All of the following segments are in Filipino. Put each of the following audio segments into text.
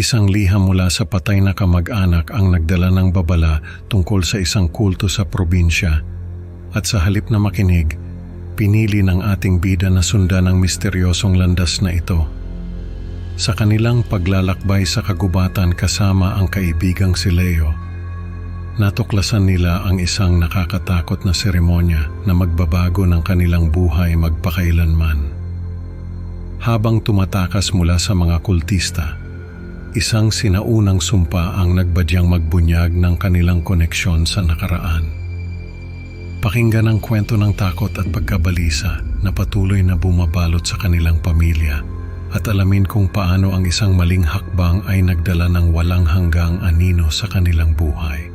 Isang liham mula sa patay na kamag-anak ang nagdala ng babala tungkol sa isang kulto sa probinsya. At sa halip na makinig, pinili ng ating bida na sundan ang misteryosong landas na ito. Sa kanilang paglalakbay sa kagubatan kasama ang kaibigang si Leo, natuklasan nila ang isang nakakatakot na seremonya na magbabago ng kanilang buhay magpakailanman. Habang tumatakas mula sa mga kultista, isang sinaunang sumpa ang nagbadyang magbunyag ng kanilang koneksyon sa nakaraan. Pakinggan ang kwento ng takot at pagkabalisa na patuloy na bumabalot sa kanilang pamilya at alamin kung paano ang isang maling hakbang ay nagdala ng walang hanggang anino sa kanilang buhay.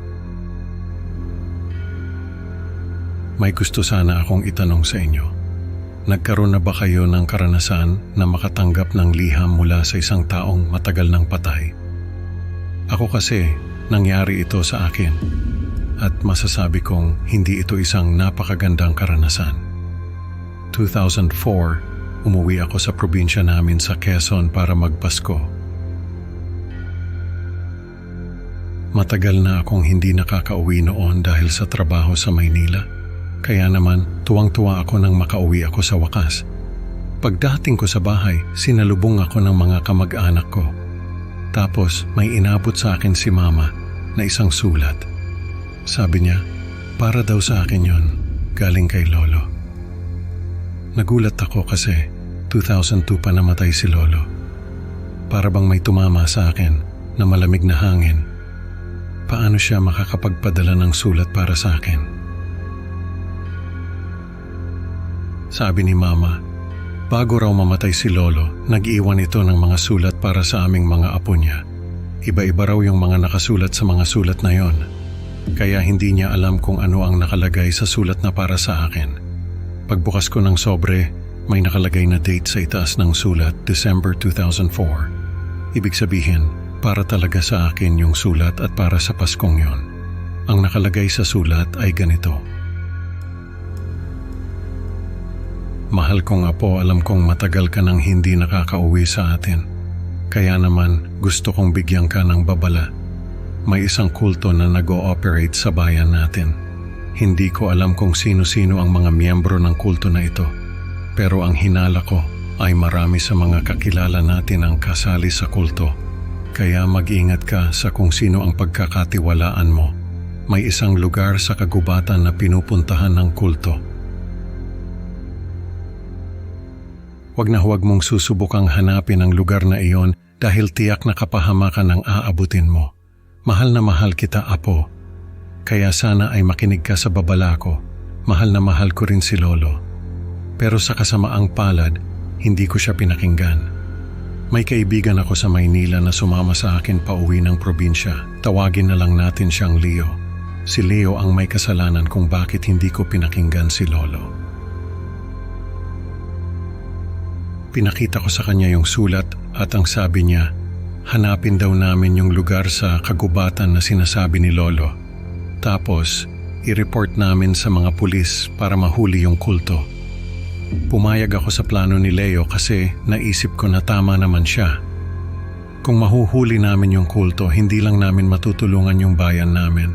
May gusto sana akong itanong sa inyo. Nagkaroon na ba kayo ng karanasan na makatanggap ng liham mula sa isang taong matagal nang patay? Ako kasi, nangyari ito sa akin at masasabi kong hindi ito isang napakagandang karanasan. 2004, umuwi ako sa probinsya namin sa Quezon para magpasko. Matagal na akong hindi nakakauwi noon dahil sa trabaho sa Maynila. Kaya naman, tuwang-tuwa ako nang makauwi ako sa wakas. Pagdating ko sa bahay, sinalubong ako ng mga kamag-anak ko. Tapos may inabot sa akin si Mama na isang sulat. Sabi niya, para daw sa akin yon, galing kay Lolo. Nagulat ako kasi 2002 pa namatay si Lolo. Para bang may tumama sa akin na malamig na hangin. Paano siya makakapagpadala ng sulat para sa akin? Sabi ni Mama, bago raw mamatay si Lolo, nag-iwan ito ng mga sulat para sa aming mga apo niya. Iba-iba raw yung mga nakasulat sa mga sulat na yon. Kaya hindi niya alam kung ano ang nakalagay sa sulat na para sa akin. Pagbukas ko ng sobre, may nakalagay na date sa itaas ng sulat, December 2004. Ibig sabihin, para talaga sa akin yung sulat at para sa Paskong yon. Ang nakalagay sa sulat ay ganito. Mahal kong apo, alam kong matagal ka nang hindi nakakauwi sa atin. Kaya naman gusto kong bigyan ka ng babala. May isang kulto na nag-ooperate sa bayan natin. Hindi ko alam kung sino-sino ang mga miyembro ng kulto na ito. Pero ang hinala ko ay marami sa mga kakilala natin ang kasali sa kulto. Kaya mag-ingat ka sa kung sino ang pagkakatiwalaan mo. May isang lugar sa kagubatan na pinupuntahan ng kulto. Huwag na huwag mong susubukang hanapin ang lugar na iyon dahil tiyak na kapahamakan ang aabutin mo. Mahal na mahal kita, Apo. Kaya sana ay makinig ka sa babala ko. Mahal na mahal ko rin si Lolo. Pero sa kasamaang palad, hindi ko siya pinakinggan. May kaibigan ako sa Maynila na sumama sa akin pauwi ng probinsya. Tawagin na lang natin siyang Leo. Si Leo ang may kasalanan kung bakit hindi ko pinakinggan si Lolo. Pinakita ko sa kanya yung sulat at ang sabi niya, hanapin daw namin yung lugar sa kagubatan na sinasabi ni Lolo. Tapos, i-report namin sa mga pulis para mahuli yung kulto. Pumayag ako sa plano ni Leo kasi naisip ko na tama naman siya. Kung mahuhuli namin yung kulto, hindi lang namin matutulungan yung bayan namin,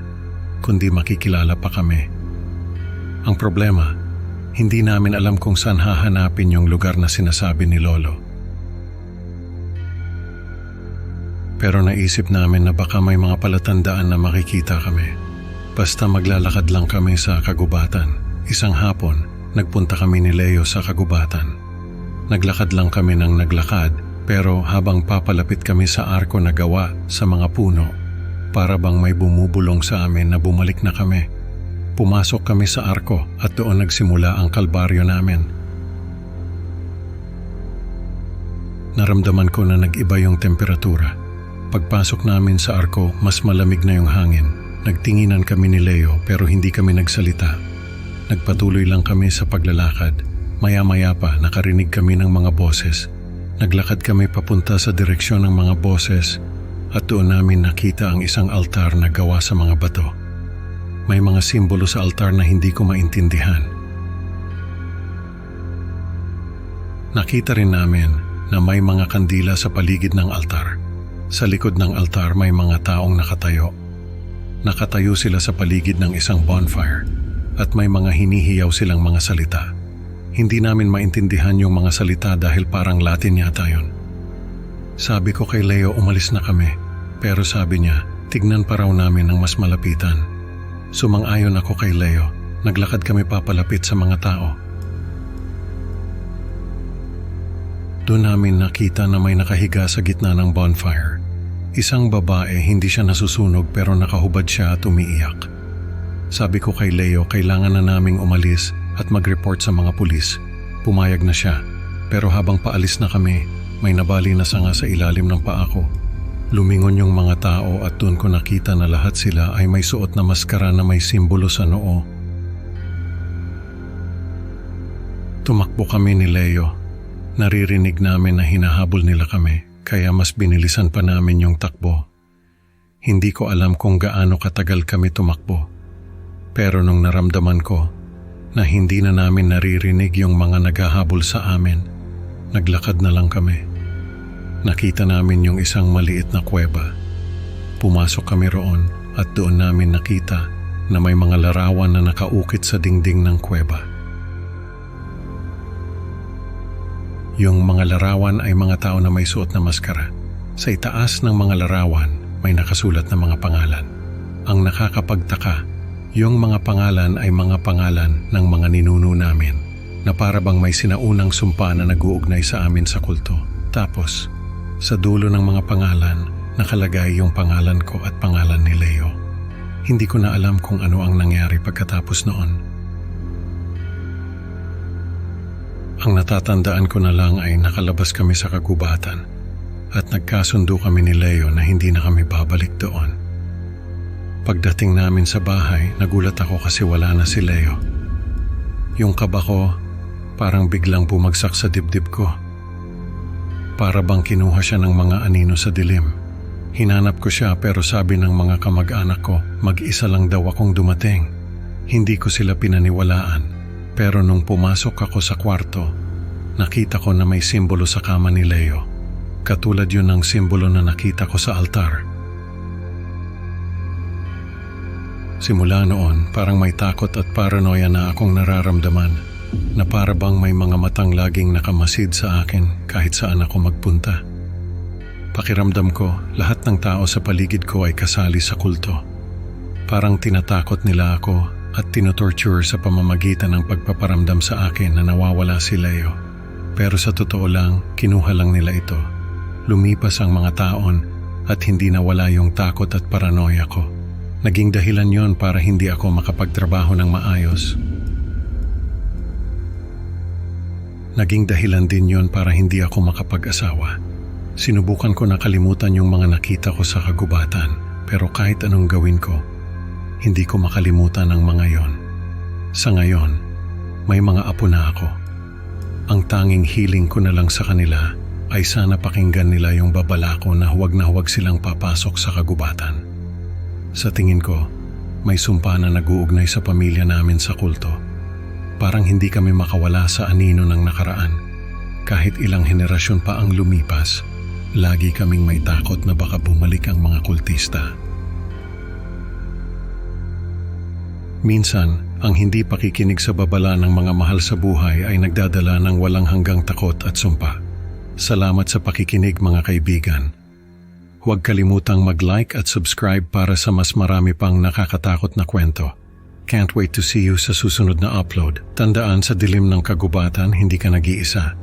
kundi makikilala pa kami. Ang problema, hindi namin alam kung saan hahanapin yung lugar na sinasabi ni Lolo. Pero naisip namin na baka may mga palatandaan na makikita kami. Basta maglalakad lang kami sa kagubatan. Isang hapon, nagpunta kami ni Leo sa kagubatan. Naglakad lang kami ng naglakad, pero habang papalapit kami sa arko na gawa sa mga puno, para bang may bumubulong sa amin na bumalik na kami. Pumasok kami sa arko at doon nagsimula ang kalbaryo namin. Naramdaman ko na nag-iba yung temperatura. Pagpasok namin sa arko, mas malamig na yung hangin. Nagtinginan kami ni Leo pero hindi kami nagsalita. Nagpatuloy lang kami sa paglalakad. Maya-maya pa nakarinig kami ng mga boses. Naglakad kami papunta sa direksyon ng mga boses at doon namin nakita ang isang altar na gawa sa mga bato. May mga simbolo sa altar na hindi ko maintindihan. Nakita rin namin na may mga kandila sa paligid ng altar. Sa likod ng altar may mga taong nakatayo. Nakatayo sila sa paligid ng isang bonfire at may mga hinihiyaw silang mga salita. Hindi namin maintindihan yung mga salita dahil parang Latin yata yun. Sabi ko kay Leo umalis na kami, pero sabi niya tignan pa raw namin ang mas malapitan. Sumang-ayon ako kay Leo. Naglakad kami papalapit sa mga tao. Doon namin nakita na may nakahiga sa gitna ng bonfire. Isang babae, hindi siya nasusunog pero nakahubad siya at umiiyak. Sabi ko kay Leo, kailangan na naming umalis at mag-report sa mga pulis. Pumayag na siya, pero habang paalis na kami, may nabali na sanga sa ilalim ng paa ko. Lumingon yung mga tao at doon ko nakita na lahat sila ay may suot na maskara na may simbolo sa noo. Tumakbo kami ni Leo. Naririnig namin na hinahabol nila kami. Kaya mas binilisan pa namin yung takbo. Hindi ko alam kung gaano katagal kami tumakbo. Pero nung naramdaman ko na hindi na namin naririnig yung mga naghahabol sa amin, naglakad na lang kami. Nakita namin yung isang maliit na kuweba. Pumasok kami roon at doon namin nakita na may mga larawan na nakaukit sa dingding ng kuweba. Yung mga larawan ay mga tao na may suot na maskara. Sa itaas ng mga larawan, may nakasulat na mga pangalan. Ang nakakapagtaka, yung mga pangalan ay mga pangalan ng mga ninuno namin na para bang may sinaunang sumpa na nag-uugnay sa amin sa kulto. Tapos, sa dulo ng mga pangalan, nakalagay yung pangalan ko at pangalan ni Leo. Hindi ko na alam kung ano ang nangyari pagkatapos noon. Ang natatandaan ko na lang ay nakalabas kami sa kagubatan at nagkasundo kami ni Leo na hindi na kami babalik doon. Pagdating namin sa bahay, nagulat ako kasi wala na si Leo. Yung kaba ko, parang biglang bumagsak sa dibdib ko. Para bang kinuha siya ng mga anino sa dilim. Hinanap ko siya pero sabi ng mga kamag-anak ko, mag-isa lang daw akong dumating. Hindi ko sila pinaniwalaan. Pero nung pumasok ako sa kwarto, nakita ko na may simbolo sa kama ni Leo. Katulad yun ng simbolo na nakita ko sa altar. Simula noon, parang may takot at paranoia na akong nararamdaman na para bang may mga matang laging nakamasid sa akin kahit saan ako magpunta. Pakiramdam ko, lahat ng tao sa paligid ko ay kasali sa kulto. Parang tinatakot nila ako at tinotorture sa pamamagitan ng pagpaparamdam sa akin na nawawala si Leo. Pero sa totoo lang, kinuha lang nila ito. Lumipas ang mga taon at hindi nawala yung takot at paranoia ko. Naging dahilan yon para hindi ako makapagtrabaho ng maayos. Naging dahilan din yon para hindi ako makapag-asawa. Sinubukan ko na kalimutan yung mga nakita ko sa kagubatan, pero kahit anong gawin ko, hindi ko makalimutan ang mga yon. Sa ngayon, may mga apo na ako. Ang tanging hiling ko na lang sa kanila ay sana pakinggan nila yung babala ko na huwag silang papasok sa kagubatan. Sa tingin ko, may sumpa na nag-uugnay sa pamilya namin sa kulto. Parang hindi kami makawala sa anino ng nakaraan. Kahit ilang henerasyon pa ang lumipas, lagi kaming may takot na baka bumalik ang mga kultista. Minsan, ang hindi pakikinig sa babala ng mga mahal sa buhay ay nagdadala ng walang hanggang takot at sumpa. Salamat sa pakikinig mga kaibigan. Huwag kalimutang mag-like at subscribe para sa mas marami pang nakakatakot na kwento. Can't wait to see you sa susunod na upload. Tandaan, sa dilim ng kagubatan, hindi ka nag-iisa.